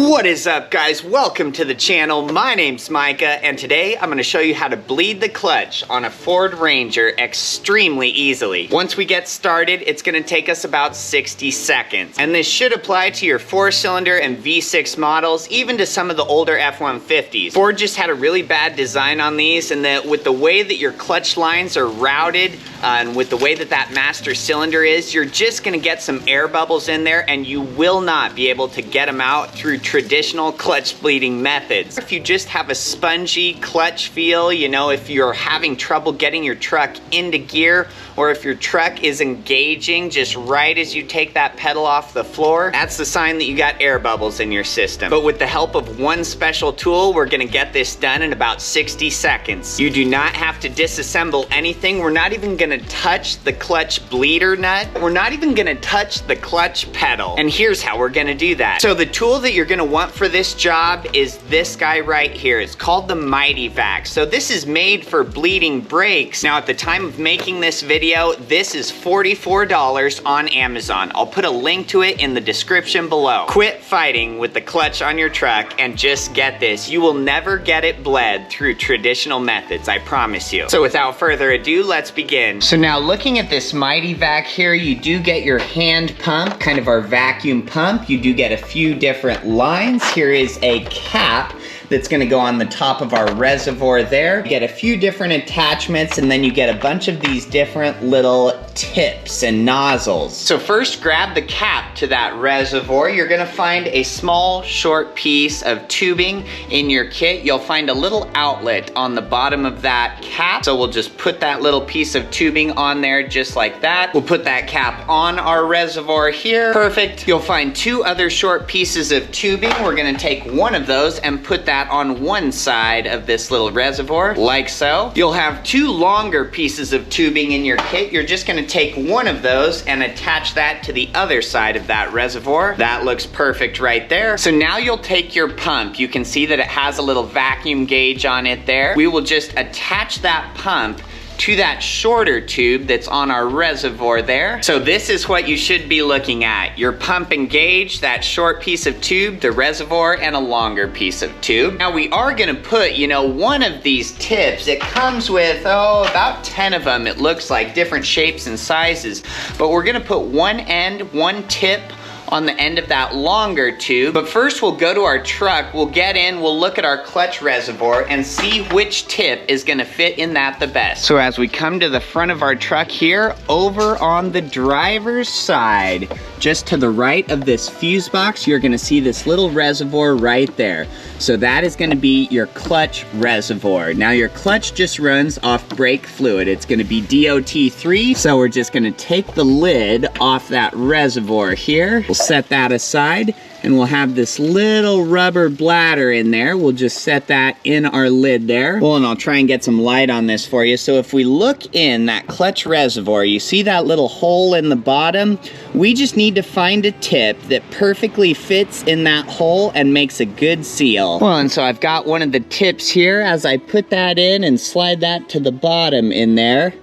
What is up, guys? Welcome to the channel. My name's Micah, and today I'm going to show you how to bleed the clutch on a Ford Ranger extremely easily. Once we get started, it's going to take us about 60 seconds. And this should apply to your 4-cylinder and V6 models, even to some of the older F-150s. Ford just had a really bad design on these, and that with the way that your clutch lines are routed, and with the way that that master cylinder is, you're just going to get some air bubbles in there, and you will not be able to get them out through traditional clutch bleeding methods. If you just have a spongy clutch feel, you know, if you're having trouble getting your truck into gear, or if your truck is engaging just right as you take that pedal off the floor, that's the sign that you got air bubbles in your system. But with the help of one special tool, we're gonna get this done in about 60 seconds. You do not have to disassemble anything. We're not even gonna touch the clutch bleeder nut. We're not even gonna touch the clutch pedal. And here's how we're gonna do that. So the tool that you're gonna want for this job is this guy right here. It's called the Mighty Vac. So this is made for bleeding brakes. Now at the time of making this video, this is $44 on Amazon. I'll put a link to it in the description below. Quit fighting with the clutch on your truck and just get this. You will never get it bled through traditional methods, I promise you. So without further ado, let's begin. So now looking at this Mighty Vac here, you do get your hand pump, kind of our vacuum pump. You do get a few different lines. Here is a cap that's gonna go on the top of our reservoir there. You get a few different attachments, and then you get a bunch of these different little tips and nozzles. So first, grab the cap to that reservoir. You're gonna find a small, short piece of tubing in your kit. You'll find a little outlet on the bottom of that cap. So we'll just put that little piece of tubing on there just like that. We'll put that cap on our reservoir here. Perfect. You'll find two other short pieces of tubing. We're gonna take one of those and put that on one side of this little reservoir, like so. You'll have two longer pieces of tubing in your kit. You're just gonna take one of those and attach that to the other side of that reservoir. That looks perfect right there. So now you'll take your pump. You can see that it has a little vacuum gauge on it there. We will just attach that pump to that shorter tube that's on our reservoir there. So this is what you should be looking at. Your pump and gauge, that short piece of tube, the reservoir, and a longer piece of tube. Now we are gonna put, you know, one of these tips. It comes with, about 10 of them, it looks like, different shapes and sizes. But we're gonna put one tip on the end of that longer tube. But first we'll go to our truck, we'll get in, we'll look at our clutch reservoir and see which tip is gonna fit in that the best. So as we come to the front of our truck here, over on the driver's side, just to the right of this fuse box, you're gonna see this little reservoir right there. So that is gonna be your clutch reservoir. Now your clutch just runs off brake fluid. It's gonna be DOT3, so we're just gonna take the lid off that reservoir here. We'll set that aside, and we'll have this little rubber bladder in there. We'll just set that in our lid there. Well, and I'll try and get some light on this for you. So if we look in that clutch reservoir, you see that little hole in the bottom? We just need to find a tip that perfectly fits in that hole and makes a good seal. Well, and so I've got one of the tips here. As I put that in and slide that to the bottom in there,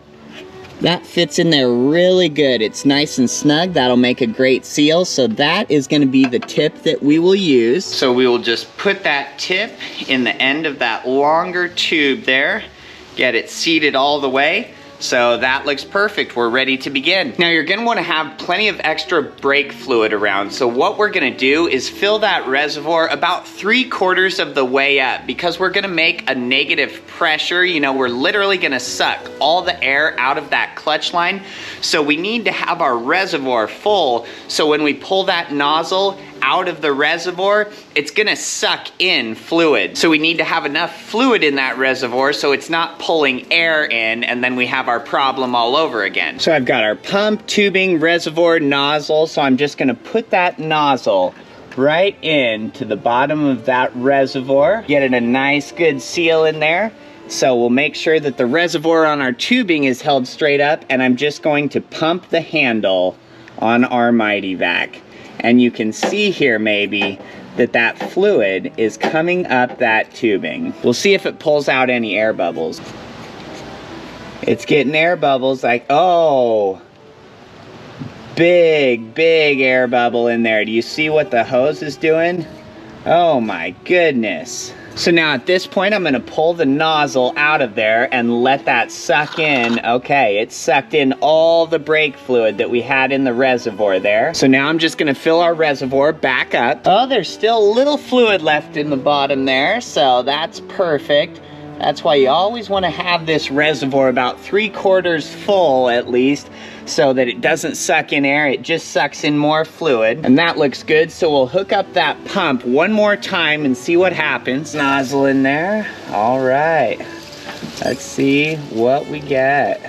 that fits in there really good. It's nice and snug. That'll make a great seal. So that is gonna be the tip that we will use. So we will just put that tip in the end of that longer tube there, get it seated all the way. So that looks perfect. We're ready to begin. Now you're gonna wanna have plenty of extra brake fluid around. So what we're gonna do is fill that reservoir about 3/4 of the way up, because we're gonna make a negative pressure. You know, we're literally gonna suck all the air out of that clutch line. So we need to have our reservoir full, so when we pull that nozzle out of the reservoir, it's gonna suck in fluid. So we need to have enough fluid in that reservoir so it's not pulling air in, and then we have our problem all over again. So I've got our pump, tubing, reservoir, nozzle, so I'm just gonna put that nozzle right into the bottom of that reservoir, get it a nice good seal in there. So we'll make sure that the reservoir on our tubing is held straight up, and I'm just going to pump the handle on our Mighty Vac. And you can see here maybe that fluid is coming up that tubing. We'll see if it pulls out any air bubbles. It's getting air bubbles, like, oh, big air bubble in there. Do you see what the hose is doing? Oh my goodness. So now at this point, I'm gonna pull the nozzle out of there and let that suck in. Okay, it sucked in all the brake fluid that we had in the reservoir there. So now I'm just gonna fill our reservoir back up. Oh, there's still a little fluid left in the bottom there, so that's perfect. That's why you always wanna have this reservoir about 3/4 full at least, so that it doesn't suck in air, it just sucks in more fluid. And that looks good, so we'll hook up that pump one more time and see what happens. Nozzle in there, all right. Let's see what we get.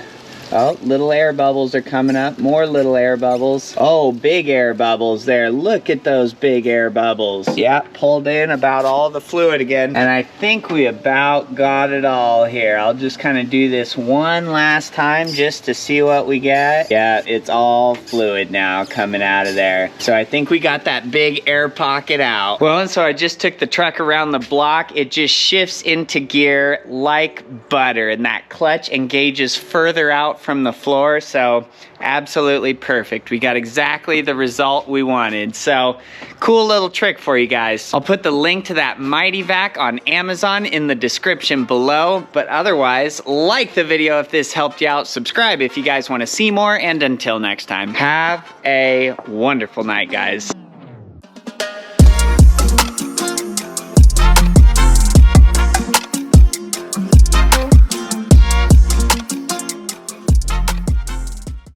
Oh, little air bubbles are coming up, more little air bubbles. Oh, big air bubbles there, look at those big air bubbles. Yeah, pulled in about all the fluid again. And I think we about got it all here. I'll just kind of do this one last time just to see what we get. Yeah, it's all fluid now coming out of there. So I think we got that big air pocket out. Well, and so I just took the truck around the block. It just shifts into gear like butter, and that clutch engages further out from the floor, so absolutely perfect. We got exactly the result we wanted. So cool little trick for you guys. I'll put the link to that Mighty Vac on Amazon in the description below, but otherwise, like the video if this helped you out, subscribe if you guys want to see more, and until next time, have a wonderful night, guys.